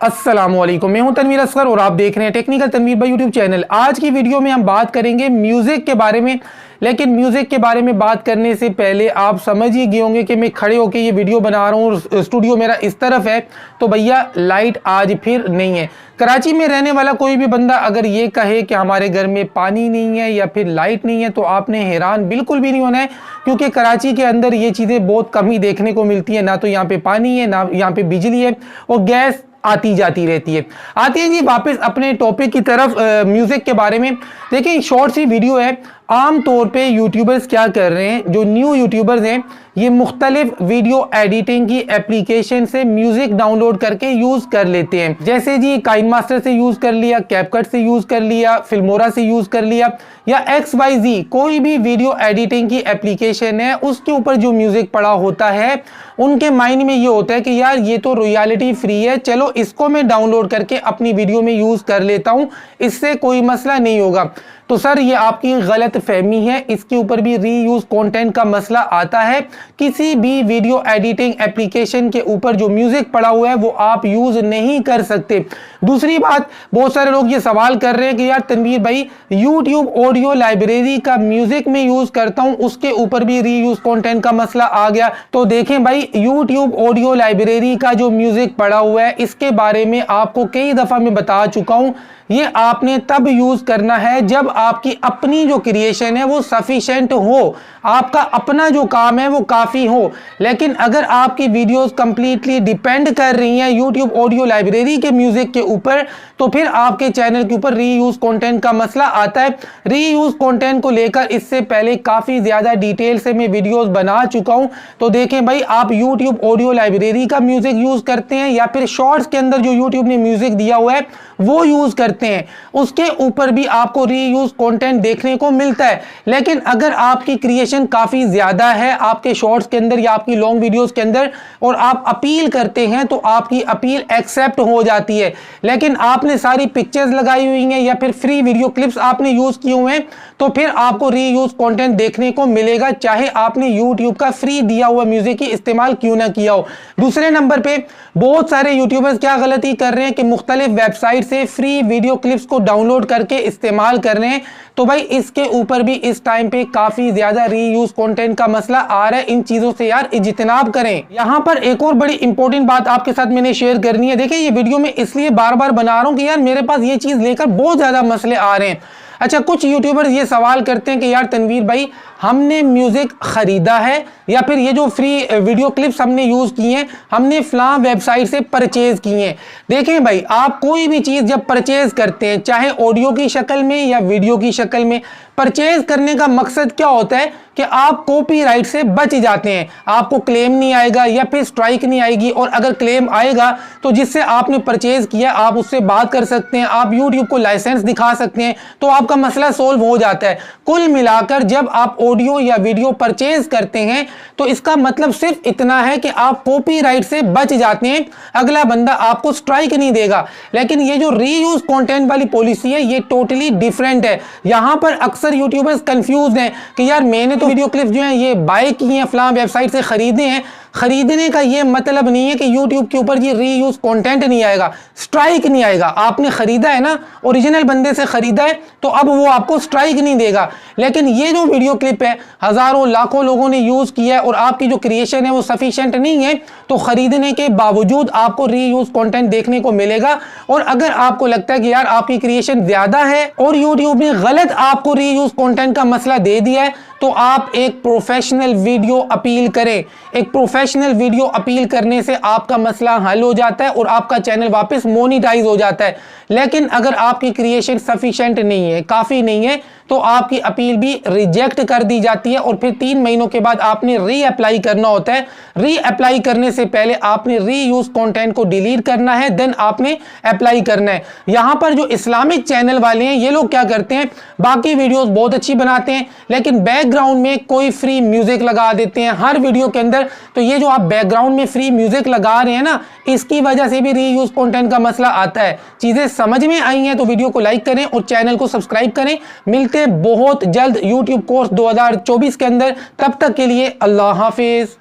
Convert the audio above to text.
अस्सलामुअलैकुम, मैं हूं तनवीर असगर और आप देख रहे हैं टेक्निकल तनवीर भाई यूट्यूब चैनल। आज की वीडियो में हम बात करेंगे म्यूजिक के बारे में। लेकिन म्यूजिक के बारे में बात करने से पहले आप समझ ही गए होंगे कि मैं खड़े होकर ये वीडियो बना रहा हूँ, स्टूडियो मेरा इस तरफ है। तो भैया लाइट आज फिर नहीं है। कराची में रहने वाला कोई भी बंदा अगर ये कहे कि हमारे घर में पानी नहीं है या फिर लाइट नहीं है तो आपने हैरान बिल्कुल भी नहीं होना है, क्योंकि कराची के अंदर ये चीज़ें बहुत कम ही देखने को मिलती है। ना तो यहाँ पे पानी है, ना यहाँ पे बिजली है, और गैस आती जाती रहती है। आते हैं जी वापस अपने टॉपिक की तरफ, म्यूजिक के बारे में। देखिए शॉर्ट सी वीडियो है। आम तौर पे यूट्यूबर्स क्या कर रहे हैं, जो न्यू यूट्यूबर्स हैं, ये मुख्तलिफ वीडियो एडिटिंग की एप्लीकेशन से म्यूजिक डाउनलोड करके यूज कर लेते हैं। जैसे जी काइन मास्टर से यूज कर लिया, कैपकट से यूज कर लिया, फिल्मोरा से यूज कर लिया, या XYZ कोई भी वीडियो एडिटिंग की एप्लीकेशन है, उसके ऊपर जो म्यूजिक पड़ा होता है, उनके माइंड में ये होता है कि यार ये तो रॉयल्टी फ्री है, चलो इसको मैं डाउनलोड करके अपनी वीडियो में यूज कर लेता हूं, इससे कोई मसला नहीं होगा। तो सर ये आपकी गलत फहमी है। इसके ऊपर भी रीयूज कंटेंट का मसला आता है। किसी भी वीडियो एडिटिंग एप्लीकेशन के ऊपर जो म्यूजिक पड़ा हुआ है वो आप यूज नहीं कर सकते। दूसरी बात, बहुत सारे लोग ये सवाल कर रहे हैं कि यार तनवीर भाई यूट्यूब ऑडियो लाइब्रेरी का म्यूजिक में यूज करता हूं, उसके ऊपर भी रीयूज कंटेंट का मसला आ गया। तो देखें भाई, यूट्यूब ऑडियो लाइब्रेरी का जो म्यूजिक पड़ा हुआ है, इसके बारे में आपको कई दफा मैं बता चुका हूं। ये आपने तब यूज करना है जब आपकी अपनी जो क्रिएशन है वो सफिशिएंट हो, आपका अपना जो काम है वो काफी हो। लेकिन अगर आपकी वीडियोस कंप्लीटली डिपेंड कर रही हैं यूट्यूब ऑडियो लाइब्रेरी के म्यूजिक के ऊपर, तो फिर आपके चैनल के ऊपर रीयूज कंटेंट का मसला आता है। रीयूज कंटेंट को लेकर इससे पहले काफी ज्यादा डिटेल से मैं वीडियोस बना चुका हूं। तो देखें भाई, आप यूट्यूब ऑडियो लाइब्रेरी का म्यूजिक यूज करते हैं या फिर शॉर्ट्स के अंदर जो यूट्यूब ने म्यूजिक दिया हुआ है वो यूज करते हैं, उसके ऊपर भी आपको रीयूज कंटेंट देखने को मिलता है। लेकिन अगर आपकी क्रिएशन काफी ज्यादा है आपके शॉर्ट्स के अंदर या आपकी लॉन्ग वीडियोस के अंदर, और आप अपील करते हैं, तो आपकी अपील एक्सेप्ट हो जाती है। लेकिन आपने सारी पिक्चर्स लगाई हुई हैं या फिर फ्री वीडियो क्लिप्स आपने यूज किए हुए हैं, तो फिर आपको रीयूज कंटेंट देखने को मिलेगा, चाहे आपने यूट्यूब का फ्री दिया हुआ म्यूजिक ही इस्तेमाल क्यों ना किया हो। दूसरे नंबर पे बहुत सारे यूट्यूबर्स क्या गलती कर रहे हैं कि मुख्तलिफ वेबसाइट से फ्री वीडियो क्लिप्स को डाउनलोड करके इस्तेमाल कर रहे हैं। तो भाई इसके ऊपर भी इस टाइम पे काफी ज्यादा रीयूज कंटेंट का मसला आ रहा है। इन चीजों से यार इज्तिनाब करें। यहां पर एक और बड़ी इंपॉर्टेंट बात आपके साथ मैंने शेयर करनी है। देखिए ये वीडियो में इसलिए बार बार बना रहा हूं कि यार मेरे पास ये चीज लेकर बहुत ज्यादा मसले आ रहे हैं। अच्छा, कुछ यूट्यूबर्स ये सवाल करते हैं कि यार तनवीर भाई हमने म्यूजिक खरीदा है या फिर ये जो फ्री वीडियो क्लिप्स हमने यूज किए हैं हमने फलां वेबसाइट से परचेज किए हैं। देखें भाई, आप कोई भी चीज जब परचेज करते हैं, चाहे ऑडियो की शक्ल में या वीडियो की शक्ल में, परचेज करने का मकसद क्या होता है कि आप कॉपीराइट से बच जाते हैं। आपको क्लेम नहीं आएगा या फिर स्ट्राइक नहीं आएगी, और अगर क्लेम आएगा तो जिससे आपने परचेज किया आप उससे बात कर सकते हैं, आप यूट्यूब को लाइसेंस दिखा सकते हैं, तो आपका मसला सोल्व हो जाता है। कुल मिलाकर जब आप ऑडियो या वीडियो परचेज करते हैं तो इसका मतलब सिर्फ इतना है कि आप कॉपीराइट से बच जाते हैं, अगला बंदा आपको स्ट्राइक नहीं देगा। लेकिन ये जो रीयूज कंटेंट वाली पॉलिसी है ये टोटली डिफरेंट है। यहां पर अक्सर यूट्यूबर्स कंफ्यूज हैं कि यार मैंने तो वीडियो क्लिप्स जो हैं ये बाय की हैं, फलां वेबसाइट से खरीदे हैं। खरीदने का ये मतलब नहीं है कि YouTube के ऊपर ये रीयूज कंटेंट नहीं आएगा, स्ट्राइक नहीं आएगा। आपने खरीदा है ना, ओरिजिनल बंदे से खरीदा है, तो अब वो आपको स्ट्राइक नहीं देगा। लेकिन ये जो वीडियो क्लिप है हजारों लाखों लोगों ने यूज किया है और आपकी जो क्रिएशन है वो सफिशिएंट नहीं है, तो खरीदने के बावजूद आपको रीयूज कंटेंट देखने को मिलेगा। और अगर आपको लगता है कि यार आपकी क्रिएशन ज्यादा है और यूट्यूब ने गलत आपको रीयूज कंटेंट का मसला दे दिया है, तो आप एक प्रोफेशनल वीडियो अपील करें। एक प्रोफेशनल वीडियो अपील करने से आपका मसला हल हो जाता है और आपका चैनल वापस मोनेटाइज हो जाता है। लेकिन अगर आपकी क्रिएशन सफिशिएंट नहीं है, काफी नहीं है, तो आपकी अपील भी रिजेक्ट कर दी जाती है और फिर 3 महीनों के बाद आपने री अप्लाई करना होता है। री अप्लाई करने से पहले आपने रीयूज कंटेंट को डिलीट करना है, देन आपने अप्लाई करना है। यहां पर जो इस्लामिक चैनल वाले हैं ये लोग क्या करते हैं, बाकी वीडियोस बहुत अच्छी बनाते हैं लेकिन बैकग्राउंड में कोई फ्री म्यूजिक लगा देते हैं हर वीडियो के अंदर। तो ये जो आप बैकग्राउंड में फ्री म्यूजिक लगा रहे हैं ना, इसकी वजह से भी रीयूज कंटेंट का मसला आता है। चीजें समझ में आई हैं तो वीडियो को लाइक करें और चैनल को सब्सक्राइब करें। मिलते बहुत जल्द YouTube कोर्स 2024 के अंदर। तब तक के लिए अल्लाह हाफिज।